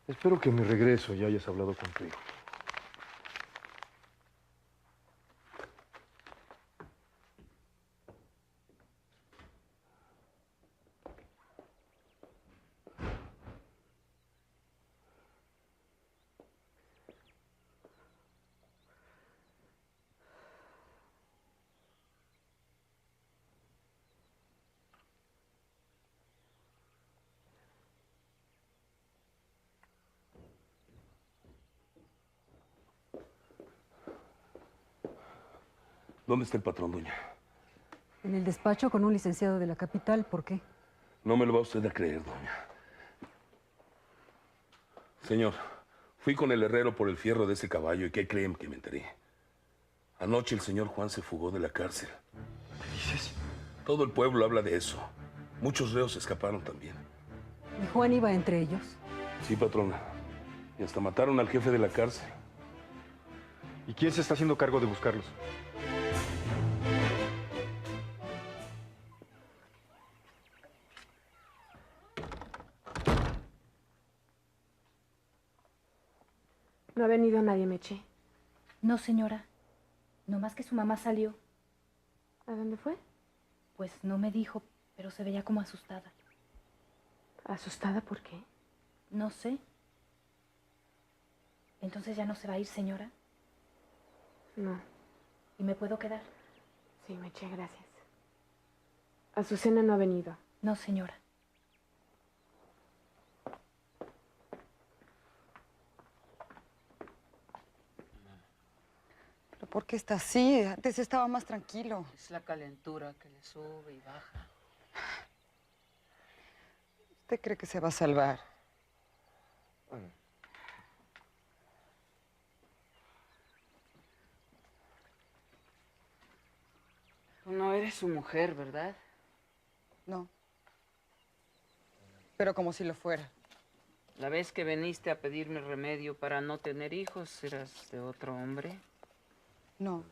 Espero que a mi regreso ya hayas hablado con tu hijo. ¿Dónde está el patrón, doña? En el despacho con un licenciado de la capital, ¿por qué? No me lo va usted a creer, doña. Señor, fui con el herrero por el fierro de ese caballo y ¿qué creen que me enteré? Anoche el señor Juan se fugó de la cárcel. ¿Qué dices? Todo el pueblo habla de eso. Muchos reos escaparon también. ¿Y Juan iba entre ellos? Sí, patrona. Y hasta mataron al jefe de la cárcel. ¿Y quién se está haciendo cargo de buscarlos? No ha venido nadie, Meche. No, señora. No más que su mamá salió. ¿A dónde fue? Pues no me dijo, pero se veía como asustada. ¿Asustada por qué? No sé. Entonces ya no se va a ir, señora. No. ¿Y me puedo quedar? Sí, Meche, gracias. Azucena no ha venido. No, señora. ¿Pero por qué está así? Antes estaba más tranquilo. Es la calentura que le sube y baja. ¿Usted cree que se va a salvar? Tú no eres su mujer, ¿verdad? No. Pero como si lo fuera. La vez que viniste a pedirme remedio para no tener hijos, ¿eras de otro hombre? No.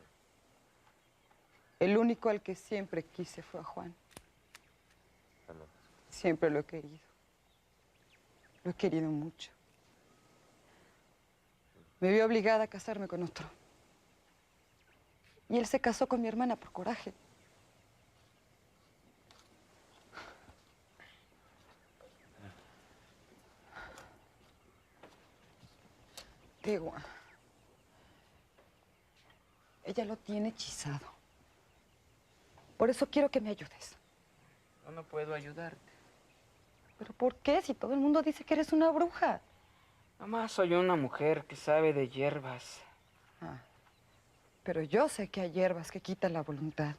El único al que siempre quise fue a Juan. Siempre lo he querido. Lo he querido mucho. Me vi obligada a casarme con otro. Y él se casó con mi hermana por coraje. Tegua. Ella lo tiene hechizado. Por eso quiero que me ayudes. Yo no puedo ayudarte. ¿Pero por qué? Si todo el mundo dice que eres una bruja. Mamá, soy una mujer que sabe de hierbas. Ah, pero yo sé que hay hierbas que quitan la voluntad.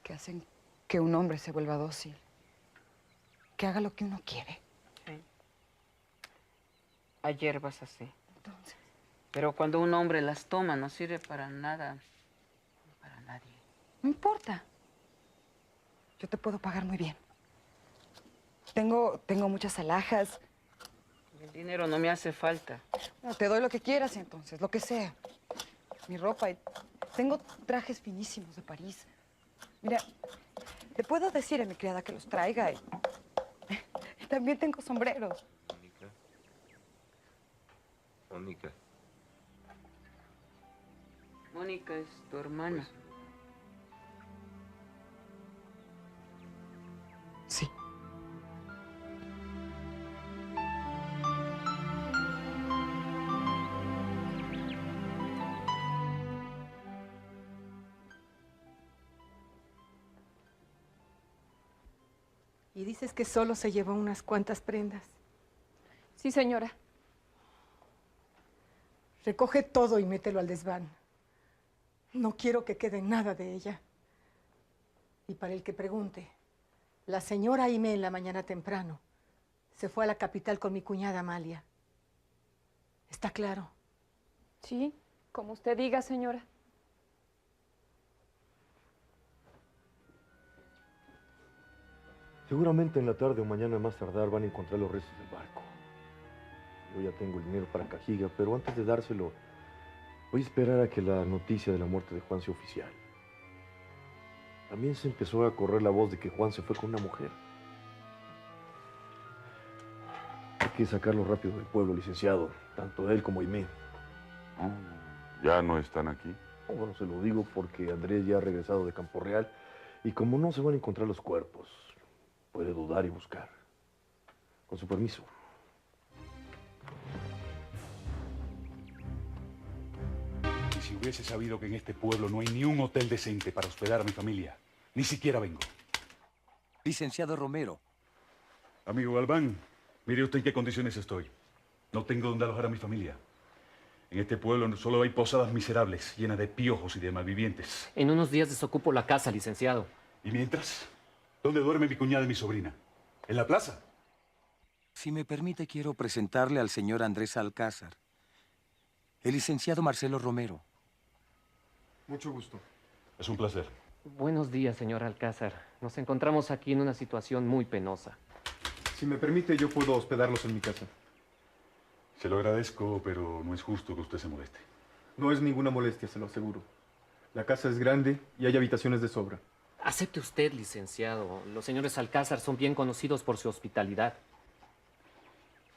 Que hacen que un hombre se vuelva dócil. Que haga lo que uno quiere. Sí. Hay hierbas así. Entonces, Pero cuando un hombre las toma, no sirve para nada. Para nadie. no importa. Yo te puedo pagar muy bien. Tengo muchas alhajas. El dinero no me hace falta. No, te doy lo que quieras entonces, lo que sea. Mi ropa. Tengo trajes finísimos de París. Mira, te puedo decir a mi criada que los traiga. Y también tengo sombreros. Mónica. Mónica. Mónica es tu hermana. Sí. Y dices que solo se llevó unas cuantas prendas. Sí, señora. Recoge todo y mételo al desván. No quiero que quede nada de ella. Y para el que pregunte, la señora Aimé en la mañana temprano se fue a la capital con mi cuñada Amalia. ¿Está claro? Sí, como usted diga, señora. Seguramente en la tarde o mañana más tardar van a encontrar los restos del barco. Yo ya tengo el dinero para Cajiga, pero antes de dárselo, voy a esperar a que la noticia de la muerte de Juan sea oficial. También se empezó a correr la voz de que Juan se fue con una mujer. Hay que sacarlo rápido del pueblo, licenciado. Tanto él como Aimé. ¿Ya no están aquí? Bueno, se lo digo porque Andrés ya ha regresado de Campo Real y como no se van a encontrar los cuerpos, puede dudar y buscar. Con su permiso. Y si hubiese sabido que en este pueblo no hay ni un hotel decente para hospedar a mi familia, ni siquiera vengo. Licenciado Romero. Amigo Galván, mire usted en qué condiciones estoy. No tengo dónde alojar a mi familia. En este pueblo solo hay posadas miserables, llenas de piojos y de malvivientes. En unos días desocupo la casa, licenciado. ¿Y mientras? ¿Dónde duerme mi cuñada y mi sobrina? ¿En la plaza? Si me permite, quiero presentarle al señor Andrés Alcázar. El licenciado Marcelo Romero. Mucho gusto. Es un placer. Buenos días, señor Alcázar. Nos encontramos aquí en una situación muy penosa. Si me permite, yo puedo hospedarlos en mi casa. Se lo agradezco, pero no es justo que usted se moleste. No es ninguna molestia, se lo aseguro. La casa es grande y hay habitaciones de sobra. Acepte usted, licenciado. Los señores Alcázar son bien conocidos por su hospitalidad.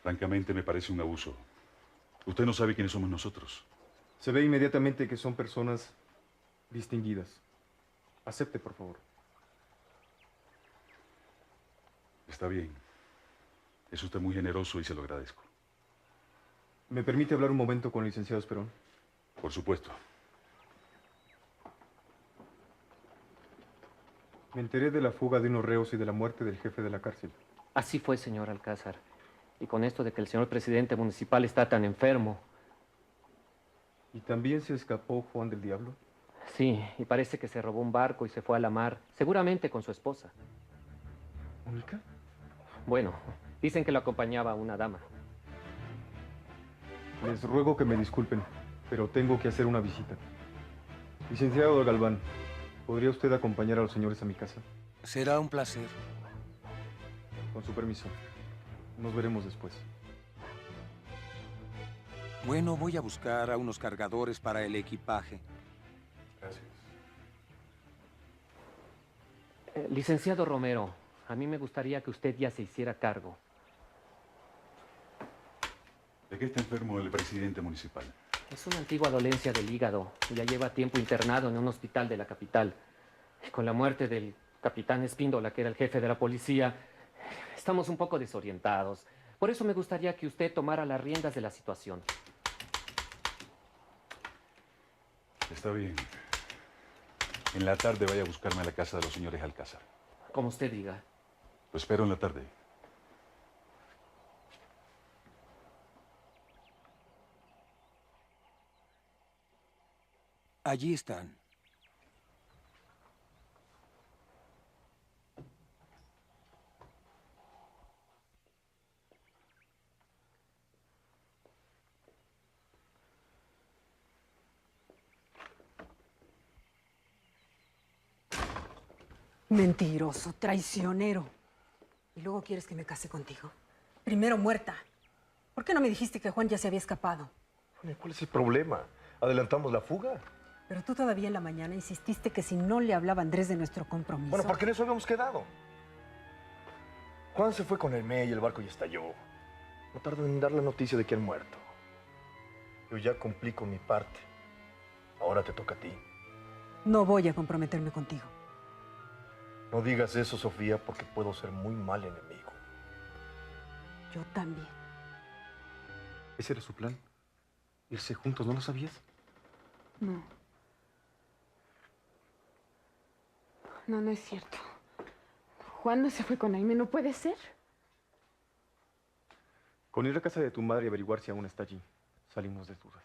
Francamente, me parece un abuso. Usted no sabe quiénes somos nosotros. Se ve inmediatamente que son personas distinguidas. Acepte, por favor. Está bien. Es usted muy generoso y se lo agradezco. ¿Me permite hablar un momento con el licenciado Esperón? Por supuesto. Me enteré de la fuga de unos reos y de la muerte del jefe de la cárcel. Así fue, señor Alcázar. Y con esto de que el señor presidente municipal está tan enfermo. ¿Y también se escapó Juan del Diablo? Sí, y parece que se robó un barco y se fue a la mar, seguramente con su esposa. ¿Mónica? Bueno, dicen que lo acompañaba una dama. Les ruego que me disculpen, pero tengo que hacer una visita. Licenciado Galván, ¿podría usted acompañar a los señores a mi casa? Será un placer. Con su permiso. Nos veremos después. Bueno, voy a buscar a unos cargadores para el equipaje. Gracias. Licenciado Romero, a mí me gustaría que usted ya se hiciera cargo. ¿De qué está enfermo el presidente municipal? Es una antigua dolencia del hígado. Ya lleva tiempo internado en un hospital de la capital. Con la muerte del capitán Espíndola, que era el jefe de la policía, estamos un poco desorientados. Por eso me gustaría que usted tomara las riendas de la situación. Está bien. En la tarde vaya a buscarme a la casa de los señores Alcázar. Como usted diga. Lo espero en la tarde. Allí están. Mentiroso, traicionero. ¿Y luego quieres que me case contigo? Primero muerta. ¿Por qué no me dijiste que Juan ya se había escapado? ¿Cuál es el problema? ¿Adelantamos la fuga? Pero tú todavía en la mañana insististe que si no le hablaba Andrés de nuestro compromiso... Bueno, porque en eso habíamos quedado. Juan se fue con el MEI y el barco ya estalló. No tardan en dar la noticia de que han muerto. Yo ya cumplí con mi parte. Ahora te toca a ti. No voy a comprometerme contigo. No digas eso, Sofía, porque puedo ser muy mal enemigo. Yo también. ¿Ese era su plan? ¿Irse juntos? ¿No lo sabías? No. No, no es cierto. Juan no se fue con Aimé, no puede ser. Con ir a casa de tu madre y averiguar si aún está allí, salimos de dudas.